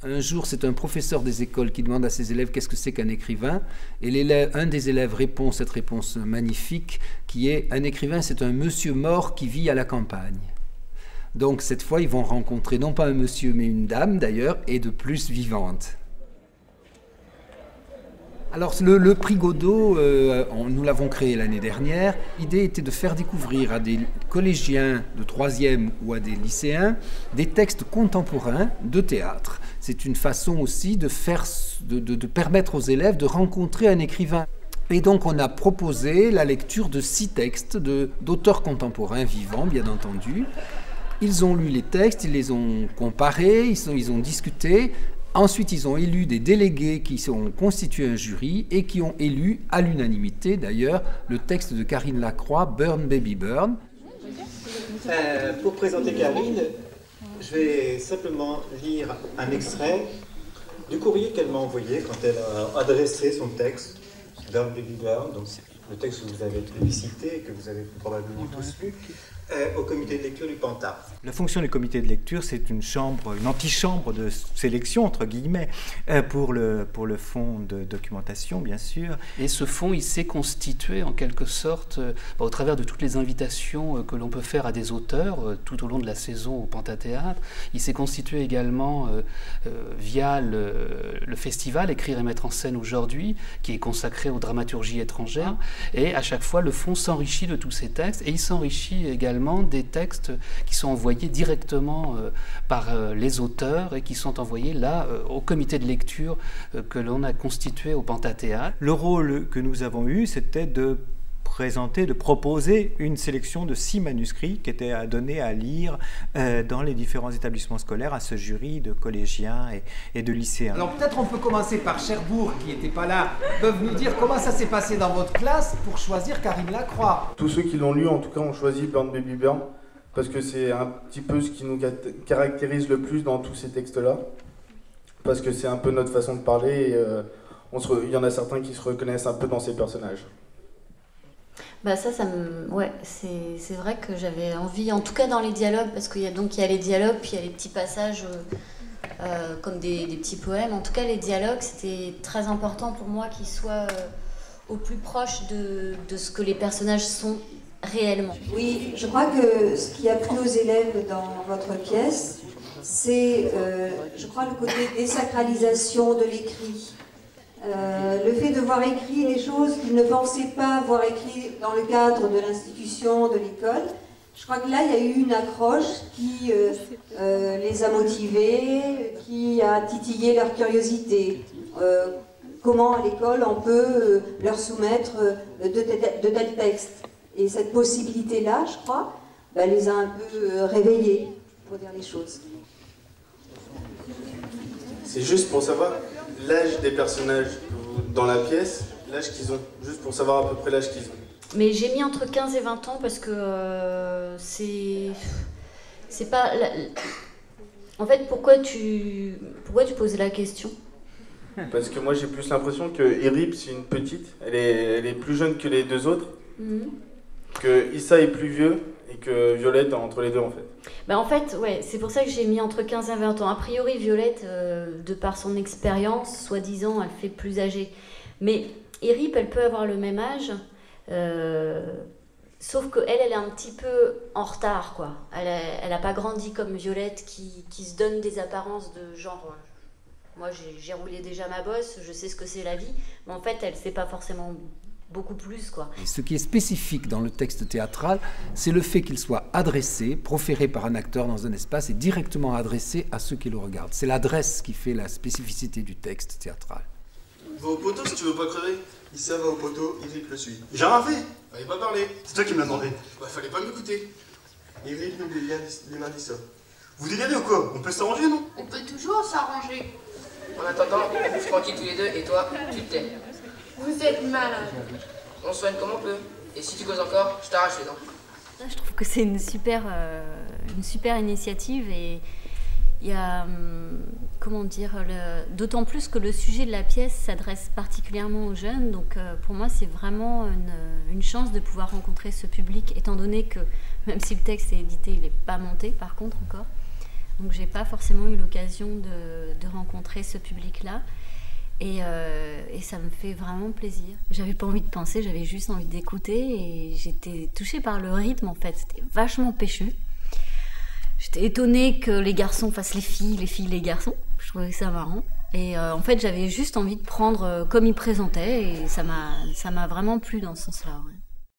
Un jour, c'est un professeur des écoles qui demande à ses élèves qu'est-ce que c'est qu'un écrivain. Et un des élèves répond cette réponse magnifique qui est « Un écrivain, c'est un monsieur mort qui vit à la campagne ». Donc cette fois, ils vont rencontrer non pas un monsieur, mais une dame d'ailleurs, et de plus vivante. Alors le prix Godot, nous l'avons créé l'année dernière. L'idée était de faire découvrir à des collégiens de 3e ou à des lycéens des textes contemporains de théâtre. C'est une façon aussi de permettre aux élèves de rencontrer un écrivain. Et donc on a proposé la lecture de 6 textes d'auteurs contemporains vivants, bien entendu. Ils ont lu les textes, ils les ont comparés, ils ont discuté. Ensuite, ils ont élu des délégués qui ont constitué un jury et qui ont élu, à l'unanimité d'ailleurs, le texte de Karine Lacroix, Burn Baby Burn. Pour présenter Karine, je vais simplement lire un extrait du courrier qu'elle m'a envoyé quand elle a adressé son texte, Burn Baby Burn, donc le texte que vous avez plébiscité et que vous avez probablement tous lu, au comité de lecture du Pantà. La fonction du comité de lecture, c'est une antichambre de sélection, entre guillemets, pour le fonds de documentation, bien sûr. Et ce fonds, il s'est constitué en quelque sorte au travers de toutes les invitations que l'on peut faire à des auteurs tout au long de la saison au Pantathéâtre. Il s'est constitué également via le festival Écrire et mettre en scène aujourd'hui, qui est consacré aux dramaturgies étrangères. Et à chaque fois, le fonds s'enrichit de tous ces textes et il s'enrichit également des textes qui sont envoyés directement par les auteurs et qui sont envoyés là au comité de lecture que l'on a constitué au Pantathéâtre. Le rôle que nous avons eu, c'était de proposer une sélection de 6 manuscrits qui étaient à donner à lire dans les différents établissements scolaires à ce jury de collégiens et de lycéens. Alors peut-être on peut commencer par Cherbourg, qui n'était pas là, peuvent nous dire comment ça s'est passé dans votre classe pour choisir Karine Lacroix. Tous ceux qui l'ont lu, en tout cas, ont choisi Burn Baby Burn, parce que c'est un petit peu ce qui nous caractérise le plus dans tous ces textes-là, parce que c'est un peu notre façon de parler, et il y en a certains qui se reconnaissent un peu dans ces personnages. Bah ouais, c'est vrai que j'avais envie, en tout cas dans les dialogues, parce qu'il y a les dialogues, puis il y a les petits passages comme des petits poèmes. En tout cas, les dialogues, c'était très important pour moi qu'ils soient au plus proche de ce que les personnages sont réellement. Oui, je crois que ce qui a plu aux élèves dans votre pièce, c'est, je crois, le côté désacralisation de l'écrit. Le fait de voir écrit les choses qu'ils ne pensaient pas voir écrit dans le cadre de l'institution, de l'école. Je crois que là, il y a eu une accroche qui les a motivés, qui a titillé leur curiosité. Comment à l'école on peut leur soumettre de tels textes. Et cette possibilité-là, je crois, les a un peu réveillés, pour dire les choses. C'est juste pour savoir l'âge des personnages dans la pièce, l'âge qu'ils ont, juste pour savoir à peu près l'âge qu'ils ont. Mais j'ai mis entre 15 et 20 ans parce que c'est pas... En fait, pourquoi tu poses la question? Parce que moi j'ai plus l'impression que Irip c'est une petite, elle est plus jeune que les 2 autres, que Issa est plus vieux et que Violette est entre les 2 en fait. En fait, ouais, c'est pour ça que j'ai mis entre 15 et 20 ans. A priori, Violette, de par son expérience, soi-disant, elle fait plus âgée. Mais Irip, elle peut avoir le même âge, sauf qu'elle est un petit peu en retard, quoi. Elle n'a pas grandi comme Violette qui se donne des apparences de genre... Moi, j'ai roulé déjà ma bosse, je sais ce que c'est la vie, mais en fait, elle ne sait pas forcément beaucoup plus, quoi. Et ce qui est spécifique dans le texte théâtral, c'est le fait qu'il soit adressé, proféré par un acteur dans un espace et directement adressé à ceux qui le regardent. C'est l'adresse qui fait la spécificité du texte théâtral. Va au poteau si tu veux pas crever. Issa va au poteau, Irip le suit. J'ai rien fait. Fallait pas parler. C'est toi qui me l'as demandé. Fallait pas m'écouter. Irip nous lui a dit ça. Vous délirez ou quoi? On peut s'arranger, non? On peut toujours s'arranger. En attendant, on bouffe tranquille tous les 2 et toi, tu te tais. Vous êtes malade. On se soigne comme on peut. Et si tu causes encore, je t'arrache les dents. Je trouve que c'est une super initiative et il y a, comment dire, d'autant plus que le sujet de la pièce s'adresse particulièrement aux jeunes. Donc pour moi, c'est vraiment une chance de pouvoir rencontrer ce public, étant donné que, même si le texte est édité, il n'est pas monté par contre encore. Donc j'ai pas forcément eu l'occasion de rencontrer ce public-là. Et ça me fait vraiment plaisir. J'avais pas envie de penser, j'avais juste envie d'écouter et j'étais touchée par le rythme en fait. C'était vachement péchu. J'étais étonnée que les garçons fassent les filles les garçons. Je trouvais ça marrant. Et en fait j'avais juste envie de prendre comme ils présentaient et ça m'a vraiment plu dans ce sens-là. Ouais.